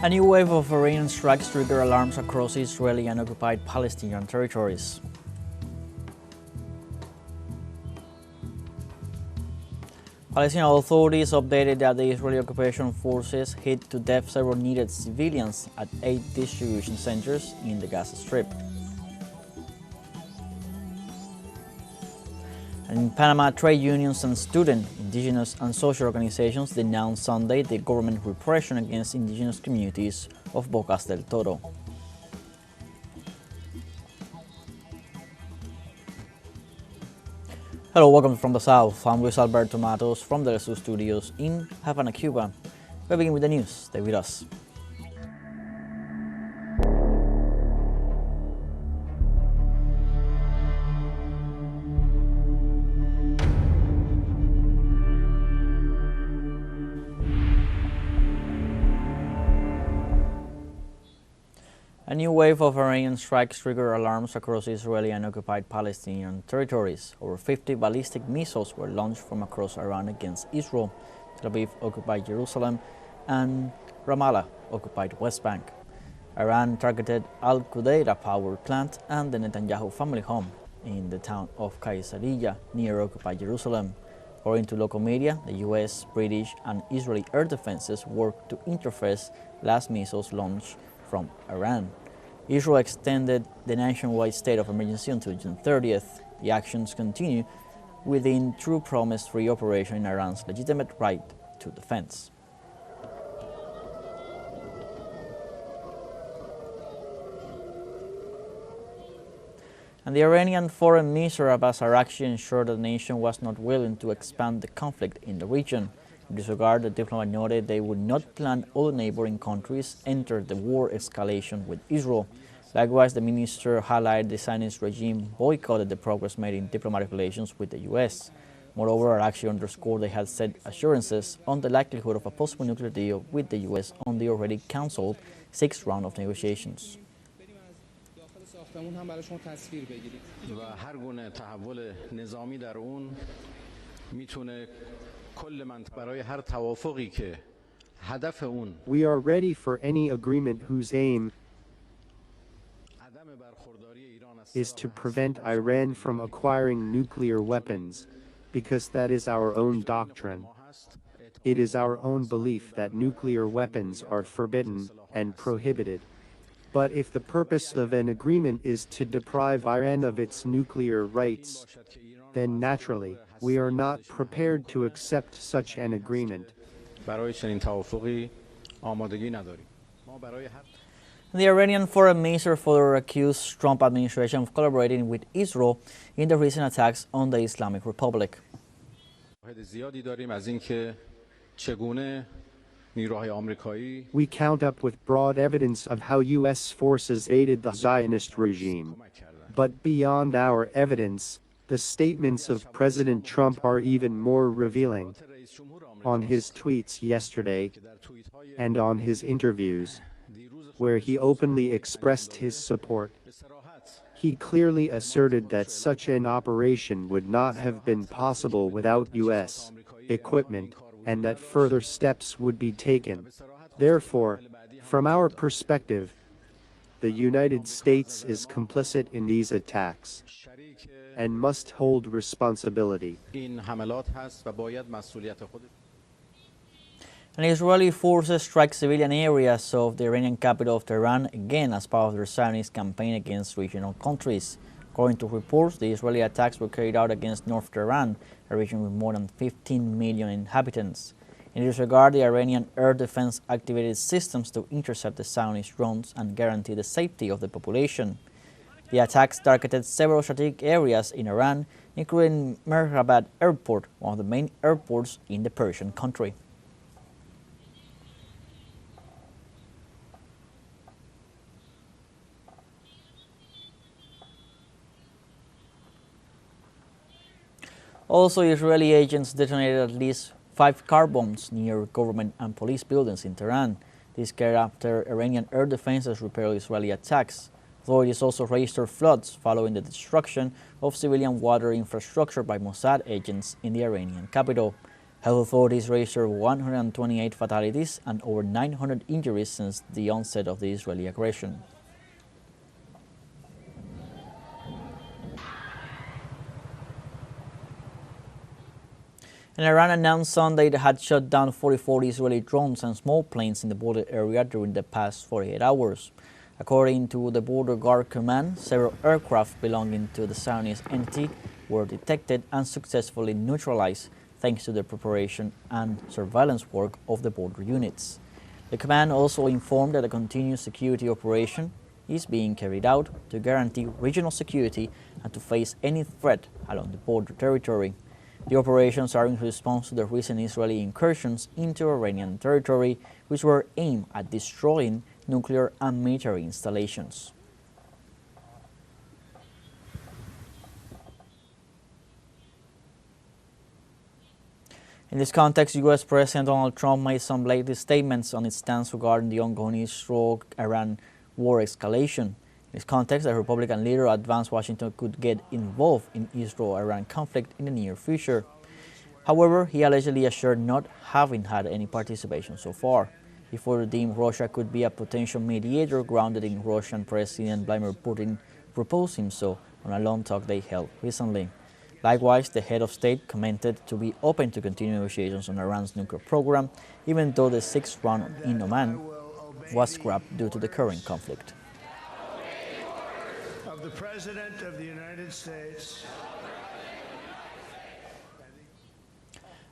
A new wave of Iranian strikes triggered alarms across Israeli and occupied Palestinian territories. Palestinian authorities updated that the Israeli occupation forces hit to death several needed civilians at 8 distribution centers in the Gaza Strip. And in Panama, trade unions and student, Indigenous and social organizations denounced Sunday the government repression against Indigenous communities of Bocas del Toro. Hello, welcome from the South. I'm Luis Alberto Matos from the teleSUR studios in Havana, Cuba. We begin with the news. Stay with us. A new wave of Iranian strikes triggered alarms across Israeli and occupied Palestinian territories. Over 50 ballistic missiles were launched from across Iran against Israel. Tel Aviv occupied Jerusalem and Ramallah occupied West Bank. Iran targeted Al Qudaira power plant and the Netanyahu family home in the town of Caesarea near occupied Jerusalem. According to local media, the U.S., British and Israeli air defenses worked to intercept last missiles launched from Iran. Israel extended the nationwide state of emergency until June 30th. The actions continue within true promise-free operation in Iran's legitimate right to defense. And the Iranian Foreign Minister Abbas Araghchi ensured that the nation was not willing to expand the conflict in the region. In this regard, the diplomat noted they would not plan all neighboring countries enter the war escalation with Israel. Likewise, the minister highlighted the Zionist regime boycotted the progress made in diplomatic relations with the U.S. Moreover, Araghchi underscored they had set assurances on the likelihood of a possible nuclear deal with the U.S. on the already cancelled 6th round of negotiations. We are ready for any agreement whose aim is to prevent Iran from acquiring nuclear weapons, because that is our own doctrine. It is our own belief that nuclear weapons are forbidden and prohibited. But if the purpose of an agreement is to deprive Iran of its nuclear rights, then naturally, we are not prepared to accept such an agreement. The Iranian foreign minister further accused Trump administration of collaborating with Israel in the recent attacks on the Islamic Republic. We count up with broad evidence of how U.S. forces aided the Zionist regime. But beyond our evidence, the statements of President Trump are even more revealing. On his tweets yesterday and on his interviews, where he openly expressed his support, he clearly asserted that such an operation would not have been possible without U.S. equipment and that further steps would be taken. Therefore, from our perspective, the United States is complicit in these attacks and must hold responsibility. And Israeli forces strike civilian areas of the Iranian capital of Tehran again as part of their Zionist campaign against regional countries. According to reports, the Israeli attacks were carried out against North Tehran, a region with more than 15 million inhabitants. In this regard, the Iranian air defense activated systems to intercept the Zionist drones and guarantee the safety of the population. The attacks targeted several strategic areas in Iran, including Mehrabad Airport, one of the main airports in the Persian country. Also, Israeli agents detonated at least 5 car bombs near government and police buildings in Tehran. This came after Iranian air defenses repelled Israeli attacks. Authorities also registered floods following the destruction of civilian water infrastructure by Mossad agents in the Iranian capital. Health authorities registered 128 fatalities and over 900 injuries since the onset of the Israeli aggression. And Iran announced Sunday it had shot down 44 Israeli drones and small planes in the border area during the past 48 hours. According to the Border Guard Command, several aircraft belonging to the Zionist entity were detected and successfully neutralized thanks to the preparation and surveillance work of the border units. The command also informed that a continuous security operation is being carried out to guarantee regional security and to face any threat along the border territory. The operations are in response to the recent Israeli incursions into Iranian territory, which were aimed at destroying nuclear and military installations. In this context, U.S. President Donald Trump made some latest statements on its stance regarding the ongoing Israel-Iran war escalation. In this context, the Republican leader advanced Washington could get involved in Israel-Iran conflict in the near future. However, he allegedly assured not having had any participation so far. He further deemed Russia could be a potential mediator, grounded in Russian President Vladimir Putin proposing so on a long talk they held recently. Likewise, the head of state commented to be open to continue negotiations on Iran's nuclear program, even though the sixth round in Oman was scrapped due to the current conflict. Of the President of the United States.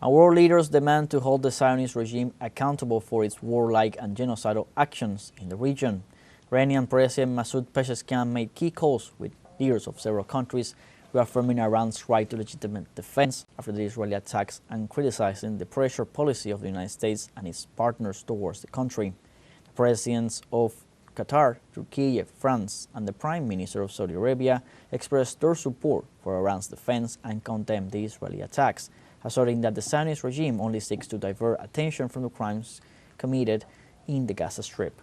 And world leaders demand to hold the Zionist regime accountable for its warlike and genocidal actions in the region. Iranian President Masoud Pezeshkian made key calls with leaders of several countries, reaffirming Iran's right to legitimate defense after the Israeli attacks and criticizing the pressure policy of the United States and its partners towards the country. The presidents of Qatar, Turkey, France, and the Prime Minister of Saudi Arabia expressed their support for Iran's defense and condemned the Israeli attacks, asserting that the Zionist regime only seeks to divert attention from the crimes committed in the Gaza Strip.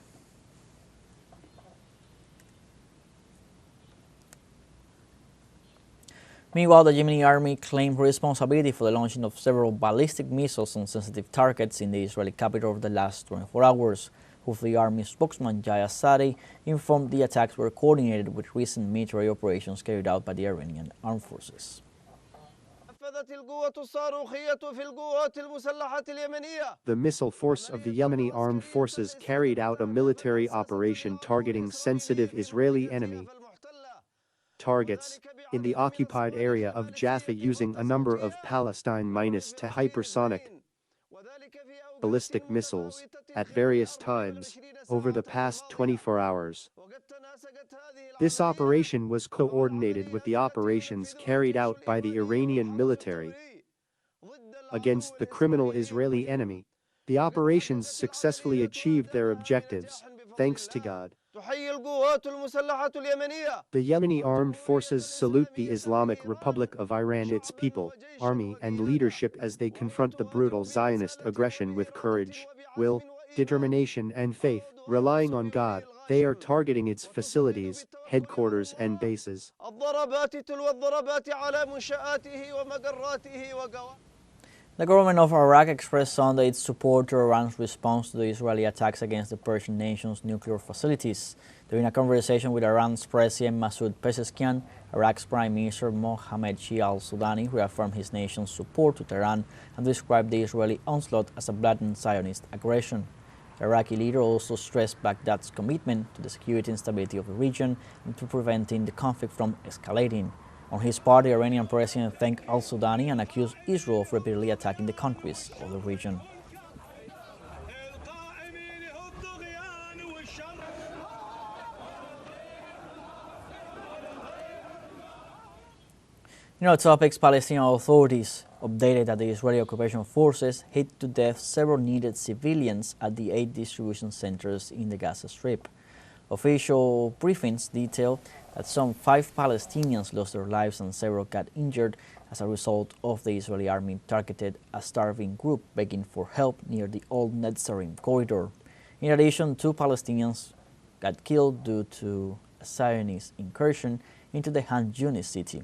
Meanwhile, the Yemeni army claimed responsibility for the launching of several ballistic missiles on sensitive targets in the Israeli capital over the last 24 hours. Houthi army spokesman Yahya Sari informed the attacks were coordinated with recent military operations carried out by the Iranian armed forces. The missile force of the Yemeni armed forces carried out a military operation targeting sensitive Israeli enemy targets in the occupied area of Jaffa using a number of Palestine-to hypersonic ballistic missiles at various times over the past 24 hours. This operation was coordinated with the operations carried out by the Iranian military against the criminal Israeli enemy. The operations successfully achieved their objectives, thanks to God. The Yemeni armed forces salute the Islamic Republic of Iran, its people, army, and leadership as they confront the brutal Zionist aggression with courage, will, determination, and faith. Relying on God, they are targeting its facilities, headquarters, and bases. The government of Iraq expressed Sunday its support to Iran's response to the Israeli attacks against the Persian nation's nuclear facilities. During a conversation with Iran's President Masoud Pezeshkian, Iraq's Prime Minister Mohammed Shia al-Sudani reaffirmed his nation's support to Tehran and described the Israeli onslaught as a blatant Zionist aggression. The Iraqi leader also stressed Baghdad's commitment to the security and stability of the region and to preventing the conflict from escalating. On his part, the Iranian president thanked al-Sudani and accused Israel of repeatedly attacking the countries of the region. In other topics, Palestinian authorities updated that the Israeli occupation forces hit to death several needed civilians at the 8 distribution centers in the Gaza Strip. Official briefings detail that some 5 Palestinians lost their lives and several got injured as a result of the Israeli army targeted a starving group begging for help near the old Netzarim corridor. In addition, 2 Palestinians got killed due to a Zionist incursion into the Han Yunis city.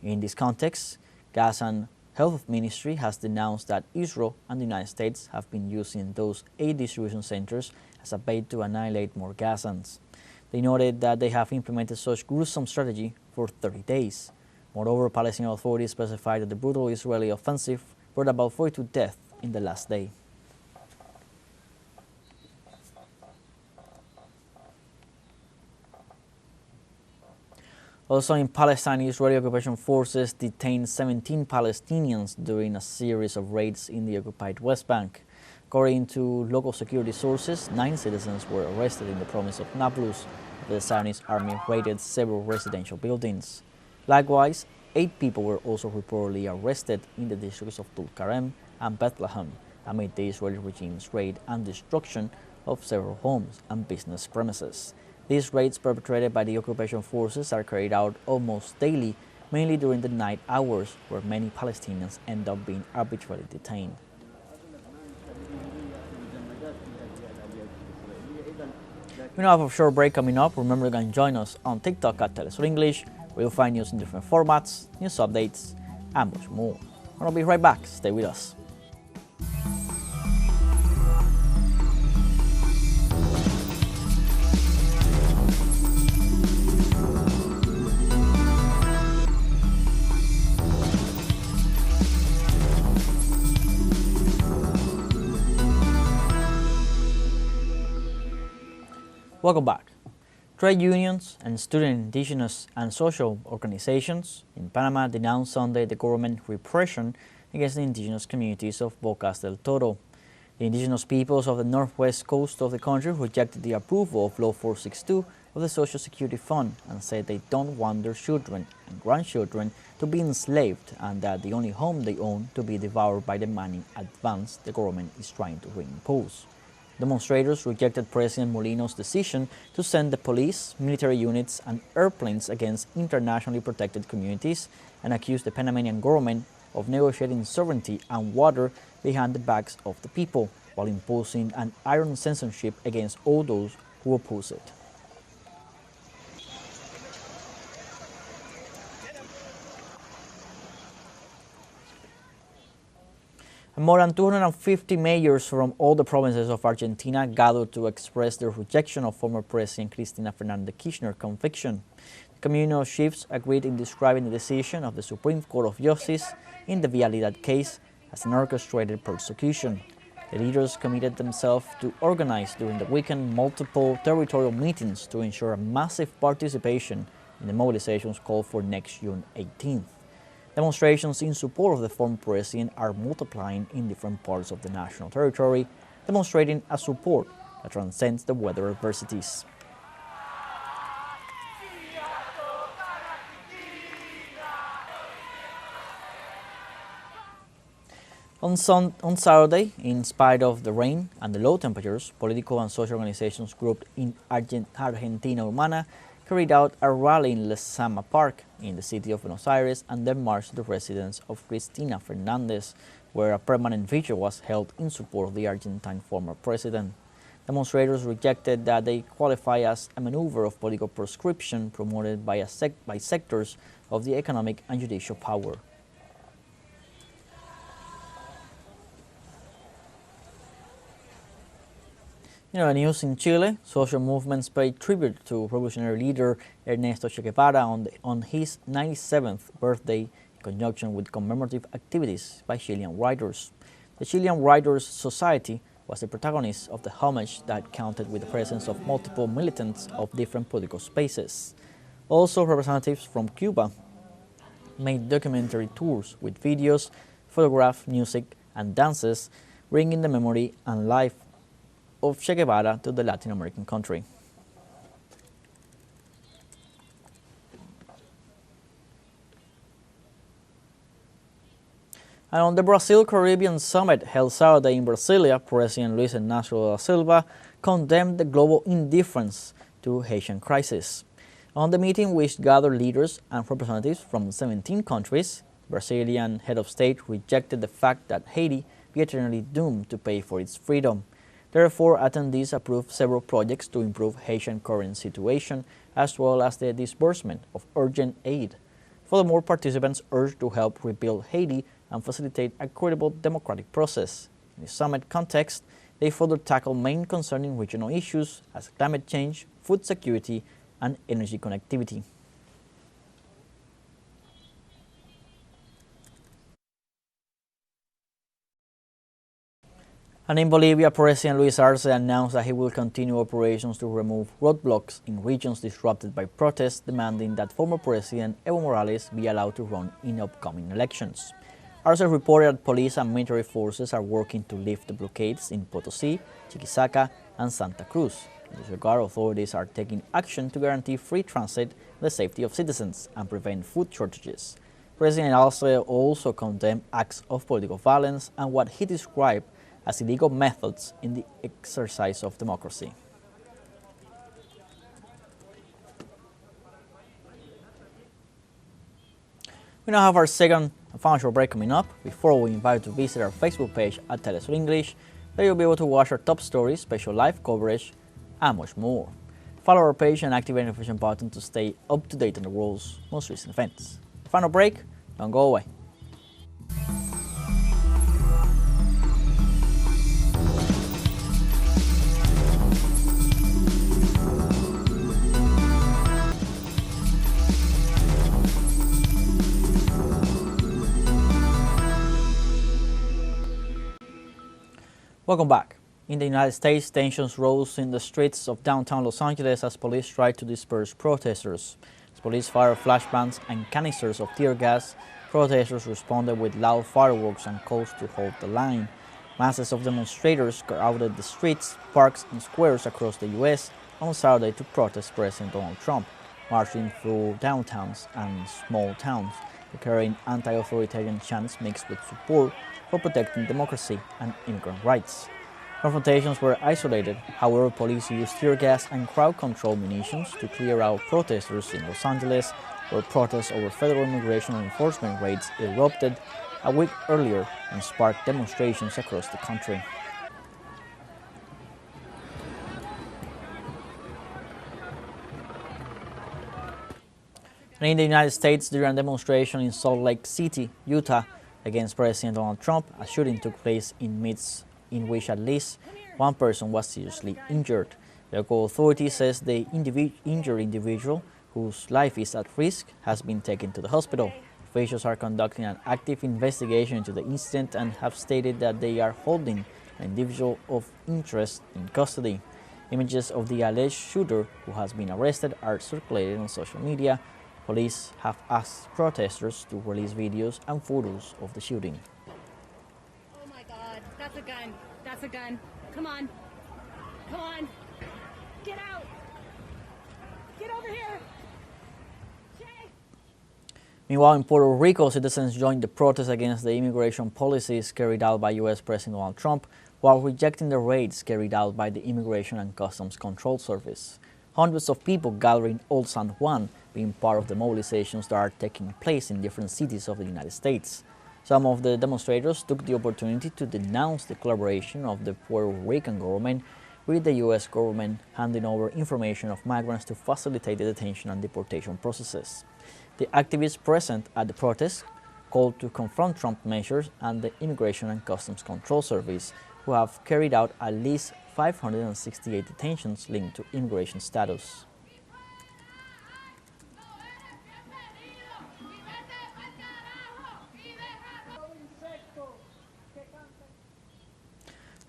In this context, Gazan Health Ministry has denounced that Israel and the United States have been using those aid distribution centers as a bait to annihilate more Gazans. They noted that they have implemented such gruesome strategy for 30 days. Moreover, Palestinian authorities specified that the brutal Israeli offensive brought about 42 deaths in the last day. Also in Palestine, Israeli occupation forces detained 17 Palestinians during a series of raids in the occupied West Bank. According to local security sources, 9 citizens were arrested in the province of Nablus after the Zionist army raided several residential buildings. Likewise, 8 people were also reportedly arrested in the districts of Tulkarem and Bethlehem amid the Israeli regime's raid and destruction of several homes and business premises. These raids perpetrated by the occupation forces are carried out almost daily, mainly during the night hours, where many Palestinians end up being arbitrarily detained. We now have a short break coming up. Remember, you can join us on TikTok at teleSUR English, where you'll find news in different formats, news updates, and much more. I'll be right back. Stay with us. Welcome back. Trade unions and student indigenous and social organizations in Panama denounced Sunday the government repression against the indigenous communities of Bocas del Toro. The indigenous peoples of the northwest coast of the country rejected the approval of Law 462 of the Social Security Fund and said they don't want their children and grandchildren to be enslaved and that the only home they own to be devoured by the money advance the government is trying to reimpose. Demonstrators rejected President Molino's decision to send the police, military units, and airplanes against internationally protected communities and accused the Panamanian government of negotiating sovereignty and water behind the backs of the people, while imposing an iron censorship against all those who oppose it. More than 250 mayors from all the provinces of Argentina gathered to express their rejection of former President Cristina Fernández de Kirchner's conviction. The communal chiefs agreed in describing the decision of the Supreme Court of Justice in the Vialidad case as an orchestrated persecution. The leaders committed themselves to organize during the weekend multiple territorial meetings to ensure a massive participation in the mobilizations called for next June 18th. Demonstrations in support of the former president are multiplying in different parts of the national territory, demonstrating a support that transcends the weather adversities. On Saturday, in spite of the rain and the low temperatures, political and social organizations grouped in Argentina Humana carried out a rally in Lezama Park in the city of Buenos Aires and then marched to the residence of Cristina Fernández, where a permanent vigil was held in support of the Argentine former president. Demonstrators rejected that they qualify as a maneuver of political proscription promoted by sectors of the economic and judicial power. News in Chile, social movements paid tribute to revolutionary leader Ernesto Che Guevara on his 97th birthday in conjunction with commemorative activities by Chilean writers. The Chilean Writers' Society was the protagonist of the homage that counted with the presence of multiple militants of different political spaces. Also, representatives from Cuba made documentary tours with videos, photographs, music, and dances, bringing the memory and life of Che Guevara to the Latin American country. And on the Brazil-Caribbean Summit held Saturday in Brasilia, President Luis Inácio da Silva condemned the global indifference to Haitian crisis. On the meeting, which gathered leaders and representatives from 17 countries, Brazilian head of state rejected the fact that Haiti be eternally doomed to pay for its freedom. Therefore, attendees approved several projects to improve Haitian current situation, as well as the disbursement of urgent aid. Furthermore, participants urged to help rebuild Haiti and facilitate a credible democratic process. In the summit context, they further tackle main concerning regional issues as climate change, food security, and energy connectivity. And in Bolivia, President Luis Arce announced that he will continue operations to remove roadblocks in regions disrupted by protests, demanding that former President Evo Morales be allowed to run in upcoming elections. Arce reported that police and military forces are working to lift the blockades in Potosí, Chiquisaca, and Santa Cruz. In this regard, authorities are taking action to guarantee free transit, the safety of citizens, and prevent food shortages. President Arce also condemned acts of political violence and what he described as illegal methods in the exercise of democracy. We now have our second and final short break coming up. Before we invite you to visit our Facebook page at teleSUR English, there you'll be able to watch our top stories, special live coverage, and much more. Follow our page and activate the notification button to stay up to date on the world's most recent events. Final break, don't go away. Welcome back. In the United States, tensions rose in the streets of downtown Los Angeles as police tried to disperse protesters. As police fired flashbangs and canisters of tear gas, protesters responded with loud fireworks and calls to hold the line. Masses of demonstrators crowded the streets, parks, and squares across the U.S. on Saturday to protest President Donald Trump, marching through downtowns and small towns, carrying anti-authoritarian chants mixed with support for protecting democracy and immigrant rights. Confrontations were isolated, however police used tear gas and crowd control munitions to clear out protesters in Los Angeles, where protests over federal immigration enforcement raids erupted a week earlier and sparked demonstrations across the country. And in the United States, during a demonstration in Salt Lake City, Utah, against President Donald Trump, a shooting took place in which at least one person was seriously injured. Local authorities says the injured individual, whose life is at risk, has been taken to the hospital. Officials are conducting an active investigation into the incident and have stated that they are holding an individual of interest in custody. Images of the alleged shooter, who has been arrested, are circulated on social media. Police have asked protesters to release videos and photos of the shooting. Oh my God, that's a gun. That's a gun. Come on. Come on. Get out. Get over here. Jay. Meanwhile, in Puerto Rico, citizens joined the protest against the immigration policies carried out by U.S. President Donald Trump, while rejecting the raids carried out by the Immigration and Customs Control Service. Hundreds of people gathering Old San Juan, being part of the mobilizations that are taking place in different cities of the United States. Some of the demonstrators took the opportunity to denounce the collaboration of the Puerto Rican government with the U.S. government, handing over information of migrants to facilitate the detention and deportation processes. The activists present at the protest called to confront Trump measures and the Immigration and Customs Control Service, who have carried out at least 568 detentions linked to immigration status.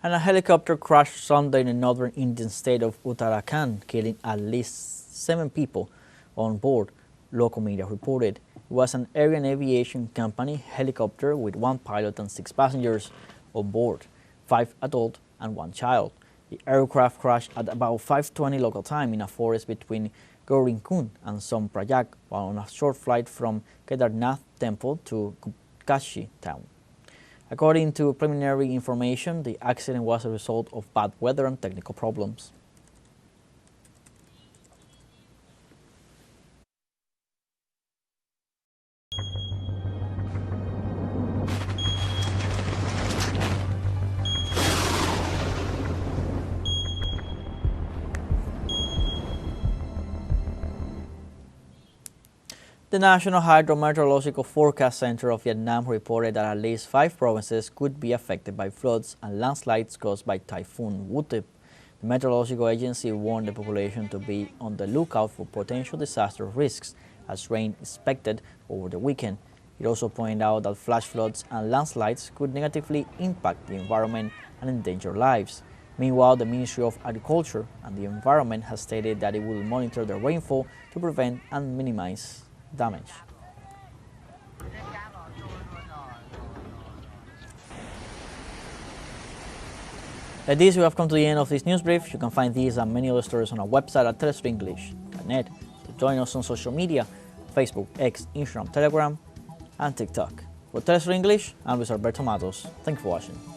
And a helicopter crashed Sunday in the northern Indian state of Uttarakhand, killing at least 7 people on board, local media reported. It was an Aerian Aviation Company helicopter with 1 pilot and 6 passengers on board, 5 adults and 1 child. The aircraft crashed at about 5:20 local time in a forest between Gaurinkund and Somprajag while on a short flight from Kedarnath Temple to Kashi town. According to preliminary information, the accident was a result of bad weather and technical problems. The National Hydrometeorological Forecast Center of Vietnam reported that at least 5 provinces could be affected by floods and landslides caused by Typhoon Wutip. The meteorological agency warned the population to be on the lookout for potential disaster risks, as rain is expected over the weekend. It also pointed out that flash floods and landslides could negatively impact the environment and endanger lives. Meanwhile, the Ministry of Agriculture and the Environment has stated that it will monitor the rainfall to prevent and minimize damage. Like this, we have come to the end of this news brief. You can find these and many other stories on our website at telesurenglish.net. So join us on social media, Facebook, X, Instagram, Telegram, and TikTok. For TeleSUR English, I'm Luis Alberto Matos. Thank you for watching.